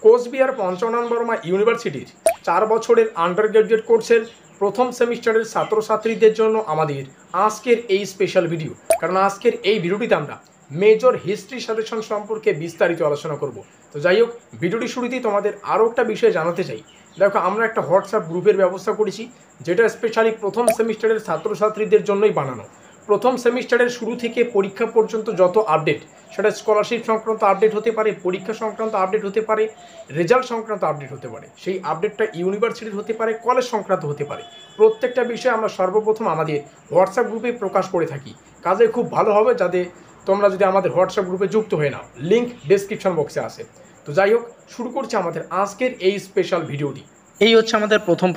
কোচবিহার পঞ্চনন বর্মা ইউনিভার্সিটির 4 বছরের under graduate কোর্সের প্রথম সেমিস্টারের ছাত্রছাত্রীদের জন্য আমাদের আজকের এই স্পেশাল ভিডিও। কারণ আজকের এই ভিডিওটিতে আমরা মেজর হিস্ট্রি সাজেশন সম্পর্কে বিস্তারিত আলোচনা করব। তো যাই হোক, ভিডিওটি শুরুতেই তোমাদের আরও একটা বিষয় জানাতে চাই। দেখো, আমরা একটা হোয়াটসঅ্যাপ গ্রুপের ব্যবস্থা করেছি, যেটা স্পেশালি প্রথম সেমিস্টারের ছাত্রছাত্রীদের জন্যই বানানো। প্রথম সেমিস্টারের শুরু থেকে পরীক্ষা পর্যন্ত যত আপডেট, সেটা স্কলারশিপ সংক্রান্ত আপডেট হতে পারে, পরীক্ষা সংক্রান্ত আপডেট হতে পারে, রেজাল্ট সংক্রান্ত আপডেট হতে পারে, সেই আপডেটটা ইউনিভার্সিটির হতে পারে, কলেজ সংক্রান্ত হতে পারে। প্রত্যেকটা বিষয় আমরা সর্বপ্রথম আমাদের হোয়াটসঅ্যাপ গ্রুপে প্রকাশ করে থাকি। কাজে খুব ভালো হবে যাতে তোমরা যদি আমাদের হোয়াটসঅ্যাপ গ্রুপে যুক্ত হয়ে নাও, লিঙ্ক ডেসক্রিপশন বক্সে আছে। তো যাই হোক, শুরু করছি আমাদের আজকের এই স্পেশাল ভিডিওটি। এই হচ্ছে আমাদের প্রথম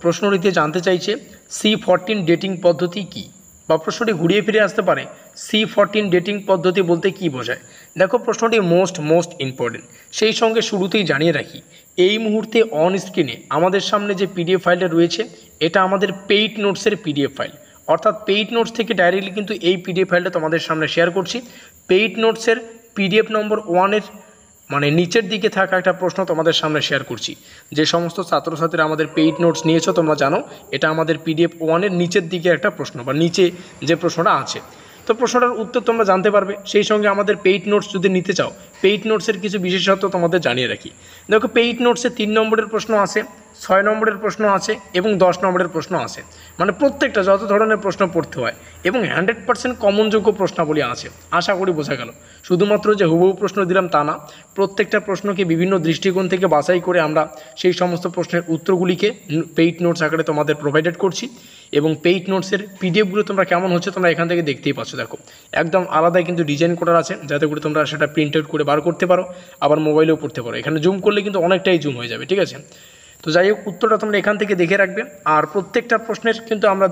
প্রশ্নটিতে জানতে চাইছে C14 ডেটিং পদ্ধতি কী, বা প্রশ্নটি ঘুরিয়ে ফিরে আসতে পারে C14 ডেটিং পদ্ধতি বলতে কী বোঝায়। দেখো, প্রশ্নটি মোস্ট ইম্পর্টেন্ট। সেই সঙ্গে শুরুতেই জানিয়ে রাখি, এই মুহূর্তে অন স্ক্রিনে আমাদের সামনে যে পিডিএফ ফাইলটা রয়েছে, এটা আমাদের পেইড নোটসের পিডিএফ ফাইল। অর্থাৎ পেইড নোটস থেকে ডাইরেক্টলি কিন্তু এই পিডিএফ ফাইলটা তোমাদের সামনে শেয়ার করছি। পেইড নোটসের পিডিএফ নম্বর 1-এর মানে নিচের দিকে থাকা একটা প্রশ্ন তোমাদের সামনে শেয়ার করছি। যে সমস্ত ছাত্রছাত্রীরা আমাদের পেইড নোটস নিয়েছো, তোমরা জানো এটা আমাদের পিডিএফ 1-এর নিচের দিকে একটা প্রশ্ন, বা নিচে যে প্রশ্নটা আছে। তো প্রশ্নটার উত্তর তোমরা জানতে পারবে। সেই সঙ্গে আমাদের পেইড নোটস যদি নিতে চাও, পেইড নোটসের কিছু বিশেষত্ব তোমাদের জানিয়ে রাখি। দেখো, পেইড নোটসে 3 নম্বরের প্রশ্ন আছে, 6 নম্বরের প্রশ্ন আছে এবং 10 নম্বরের প্রশ্ন আছে। মানে প্রত্যেকটা যত ধরনের প্রশ্ন পড়তে হয় এবং 100% কমনযোগ্য প্রশ্নাবলী আছে। আশা করি বোঝা গেল। শুধুমাত্র যে হুবহু প্রশ্ন দিলাম তা না, প্রত্যেকটা প্রশ্নকে বিভিন্ন দৃষ্টিকোণ থেকে বাছাই করে আমরা সেই সমস্ত প্রশ্নের উত্তরগুলিকে পেইড নোটস আকারে তোমাদের প্রোভাইডেড করছি। এবং পেইড নোটসের পিডিএফগুলো তোমরা কেমন হচ্ছে তোমরা এখান থেকে দেখতেই পাচ্ছ। দেখো, একদম আলাদাই কিন্তু ডিজাইন করার আছে, যাতে করে তোমরা সেটা প্রিন্ট আউট করে বার করতে পারো, আবার মোবাইলেও পড়তে পারো। এখানে জুম করলে কিন্তু অনেকটাই জুম হয়ে যাবে, ঠিক আছে। তো যাই হোক, উত্তরটা তোমরা এখান থেকে দেখে রাখবে। আর প্রত্যেকটা প্রশ্নের কিন্তু আমরা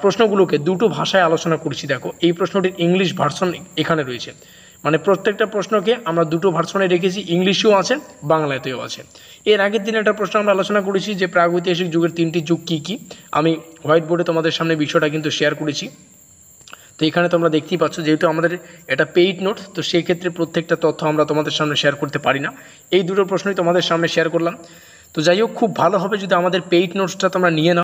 প্রশ্নগুলোকে দুটো ভাষায় আলোচনা করছি। দেখো, এই প্রশ্নটির ইংলিশ ভার্সন এখানে রয়েছে। মানে প্রত্যেকটা প্রশ্নকে আমরা দুটো ভার্সনে রেখেছি, ইংলিশেও আছে, বাংলাতেও আছে। এর আগের দিন একটা প্রশ্ন আমরা আলোচনা করেছি যে প্রাগৈতিহাসিক যুগের 3টি যুগ কী কী। আমি হোয়াইট বোর্ডে তোমাদের সামনে বিষয়টা কিন্তু শেয়ার করেছি। তো এখানে তোমরা দেখতেই পাচ্ছ, যেহেতু আমাদের এটা পেইড নোট, তো সেই ক্ষেত্রে প্রত্যেকটা তথ্য আমরা তোমাদের সামনে শেয়ার করতে পারি না। এই দুটো প্রশ্নই তোমাদের সামনে শেয়ার করলাম। তো যাই হোক, খুব ভালো হবে যদি আমাদের পেইড নোটসটা তোমরা নিয়ে নাও।